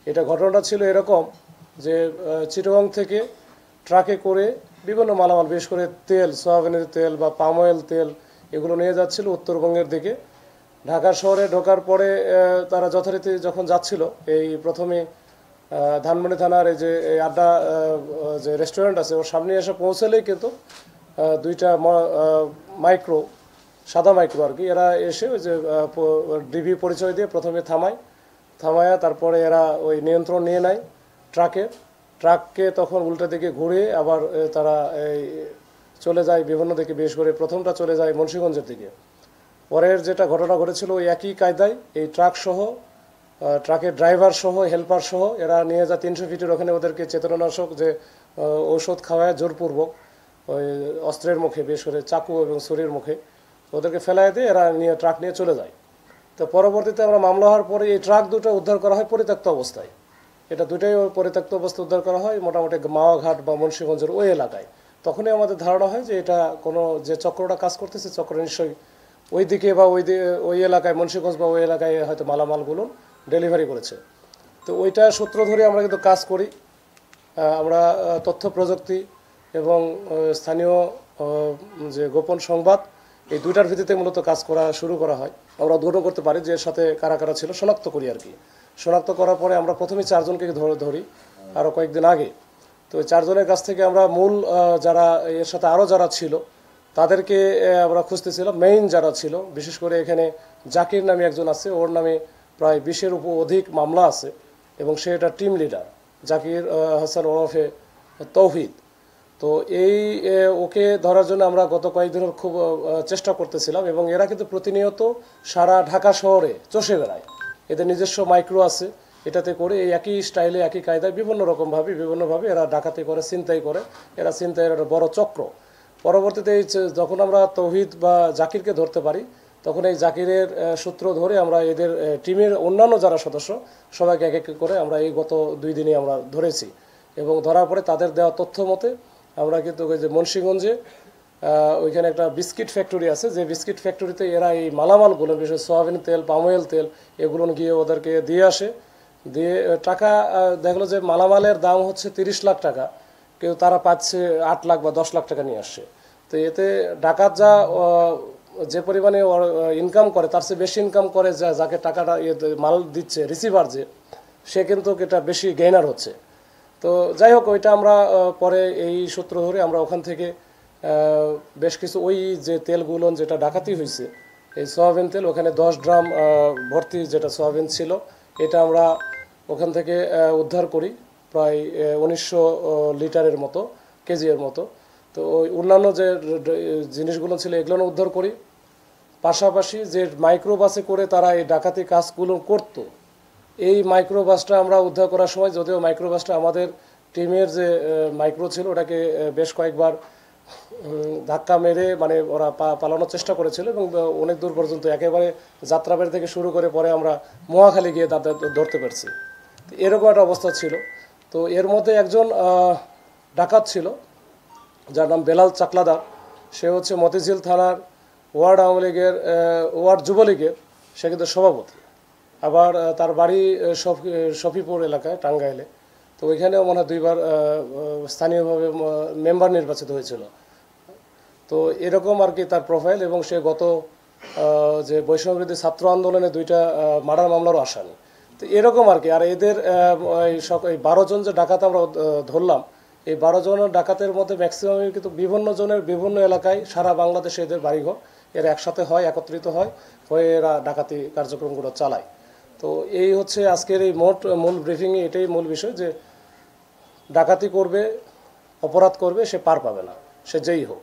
এটা ঘটনাটা ছিল এরকম যে চিটাগং থেকে ট্রাকে করে বিভিন্ন মালামাল, বিশেষ করে তেল, সয়াবিনের তেল বা পাম অয়েল তেল, এগুলো নিয়ে যাচ্ছিল উত্তরবঙ্গের দিকে। ঢাকা শহরে ঢোকার পরে তারা যথারীতি যখন যাচ্ছিল, এই প্রথমে ধানমন্ডি থানার এই যে আড্ডা যে রেস্টুরেন্ট আছে ওর সামনে এসে পৌঁছলেই কিন্তু দুইটা মাইক্রো, সাদা মাইক্রো আর কি, এরা এসে ওই যে ডিবি পরিচয় দিয়ে প্রথমে থামায়া তারপরে এরা ওই নিয়ন্ত্রণ নিয়ে নেয় ট্রাককে তখন উল্টা দিকে ঘুরে আবার তারা এই চলে যায় বিভিন্ন দিকে। বিশেষ করে প্রথমটা চলে যায় মুন্সিগঞ্জের দিকে। পরের যেটা ঘটনা ঘটেছিল ওই একই কায়দায় এই ট্রাকের ড্রাইভার সহ হেল্পার সহ এরা নিয়ে যায় 300 ফিটের ওখানে, ওদেরকে চেতনানাশক যে ঔষধ খাওয়ায় জোরপূর্বক ওই অস্ত্রের মুখে, বিশেষ করে চাকু এবং ছুরির মুখে ওদেরকে ফেলায় দিয়ে এরা ট্রাক নিয়ে চলে যায়। তো পরবর্তীতে আমরা মামলা হওয়ার পরে এই ট্রাক দুটো উদ্ধার করা হয় পরিত্যক্ত অবস্থায়। এটা দুটোই পরিত্যক্ত অবস্থায় উদ্ধার করা হয় মোটামুটি মাওয়াঘাট বা মুন্সিগঞ্জের ওই এলাকায়। তখনই আমাদের ধারণা হয় যে এটা কোনো যে চক্রটা কাজ করতেছে, চক্র নিশ্চয়ই ওই দিকে বা ওই এলাকায়, মুন্সিগঞ্জ বা ওই এলাকায় হয়তো মালামালগুলো ডেলিভারি করেছে। তো ওইটা সূত্র ধরে আমরা কিন্তু কাজ করি। আমরা তথ্য প্রযুক্তি এবং স্থানীয় যে গোপন সংবাদ, এই দুইটার ভিত্তিতে মূলত কাজ করা শুরু করা হয়। আমরা উদ্ঘাটন করতে পারি যে এর সাথে কারা কারা ছিল, শনাক্ত করি আর কি। শনাক্ত করার পরে আমরা প্রথমে 4 জনকে ধরি আরও কয়েকদিন আগে। তো ওই 4 জনের কাছ থেকে আমরা মূল যারা এর সাথে আরও যারা ছিল তাদেরকে আমরা খুঁজতেছিলাম। মেইন যারা ছিল, বিশেষ করে এখানে জাকির নামে একজন আছে, ওর নামে প্রায় 20-এর অধিক মামলা আছে এবং সে এটা টিম লিডার, জাকির হাসান ওরফে তৌহিদ। তো এই ওকে ধরার জন্য আমরা গত কয়েকদিনের খুব চেষ্টা করতেছিলাম এবং এরা কিন্তু প্রতিনিয়ত সারা ঢাকা শহরে চষে বেড়ায়। এদের নিজস্ব মাইক্রো আছে, এটাতে করে এই একই স্টাইলে একই কায়দায় বিভিন্নভাবে এরা ডাকাতি করে, ছিনতাই করে। এরা ছিনতাইয়ের একটা বড় চক্র। পরবর্তীতে যখন আমরা তৌহিদ বা জাকিরকে ধরতে পারি, তখন এই জাকিরের সূত্র ধরে আমরা এদের টিমের অন্যান্য যারা সদস্য সবাইকে এক এক করে আমরা এই গত 2 দিনে আমরা ধরেছি। এবং ধরার পরে তাদের দেওয়া তথ্য মতে আমরা কিন্তু ওই যে মুন্সিগঞ্জে ওইখানে একটা বিস্কিট ফ্যাক্টরি আছে, যে বিস্কিট ফ্যাক্টরিতে এরা এই মালামালগুলো, বিশেষ সয়াবিন তেল, পাম অয়েল তেল, এগুলো গিয়ে ওদেরকে দিয়ে আসে। দিয়ে টাকা দেখলো যে মালামালের দাম হচ্ছে 30 লাখ টাকা, কিন্তু তারা পাচ্ছে 8 লাখ বা 10 লাখ টাকা নিয়ে আসছে। তো এতে ডাকাত যে পরিমাণে ইনকাম করে তার চেয়ে বেশি ইনকাম করে যাকে টাকাটা মাল দিচ্ছে, রিসিভার সে কিন্তু এটা বেশি গেইনার হচ্ছে। তো যাই হোক, ওইটা আমরা পরে এই সূত্র ধরে আমরা ওখান থেকে বেশ কিছু ওই যে তেলগুলো যেটা ডাকাতি হয়েছে, এই সয়াবিন তেল, ওখানে 10 ড্রাম ভর্তি যেটা সয়াবিন ছিল, এটা আমরা ওখান থেকে উদ্ধার করি প্রায় 1900 লিটারের মতো, কেজির মতো। তো ওই অন্যান্য যে জিনিসগুলো ছিল এগুলো উদ্ধার করি। পাশাপাশি যে মাইক্রোবাসে করে তারা এই ডাকাতি কাজগুলো করতো, এই মাইক্রোবাসটা আমরা উদ্ধার করার সময়, যদিও মাইক্রোবাসটা আমাদের টিমের যে মাইক্রো ছিল ওটাকে বেশ কয়েকবার ধাক্কা মেরে মানে ওরা পালানোর চেষ্টা করেছিল এবং অনেক দূর পর্যন্ত একেবারে যাত্রাবাড়ি থেকে শুরু করে পরে আমরা মহাখালী গিয়ে তাদের ধরতে পারছি। এরকম একটা অবস্থা ছিল। তো এর মধ্যে একজন ডাকাত ছিল যার নাম বেলাল চাকলাদার। সে হচ্ছে মতিঝিল থানার ওয়ার্ড আওয়ামী লীগের ওয়ার্ড যুবলীগের সে কিন্তু সভাপতি। আবার তার বাড়ি শফিপুর এলাকায়, টাঙ্গাইলে। তো ওইখানেও মনে হয় 2 বার স্থানীয়ভাবে মেম্বার নির্বাচিত হয়েছিল। তো এরকম আর কি তার প্রোফাইল। এবং সে গত যে বৈষম্যবিরোধী ছাত্র আন্দোলনে 2টা মার্ডার মামলারও আসামি। তো এরকম আর কি। আর এদের এই 12 জন যে ডাকাত আমরা ধরলাম, এই 12 জনের ডাকাতের মধ্যে ম্যাক্সিমামই কিন্তু বিভিন্ন জনের বিভিন্ন এলাকায় সারা বাংলাদেশে এদের বাড়িঘর। এরা একসাথে হয়, একত্রিত হয়ে এরা ডাকাতি কার্যক্রমগুলো চালায়। তো এই হচ্ছে আজকের এই মূল ব্রিফিংয়ে এটাই মূল বিষয়, যে ডাকাতি করবে, অপরাধ করবে, সে পার পাবে না, সে যেই হোক।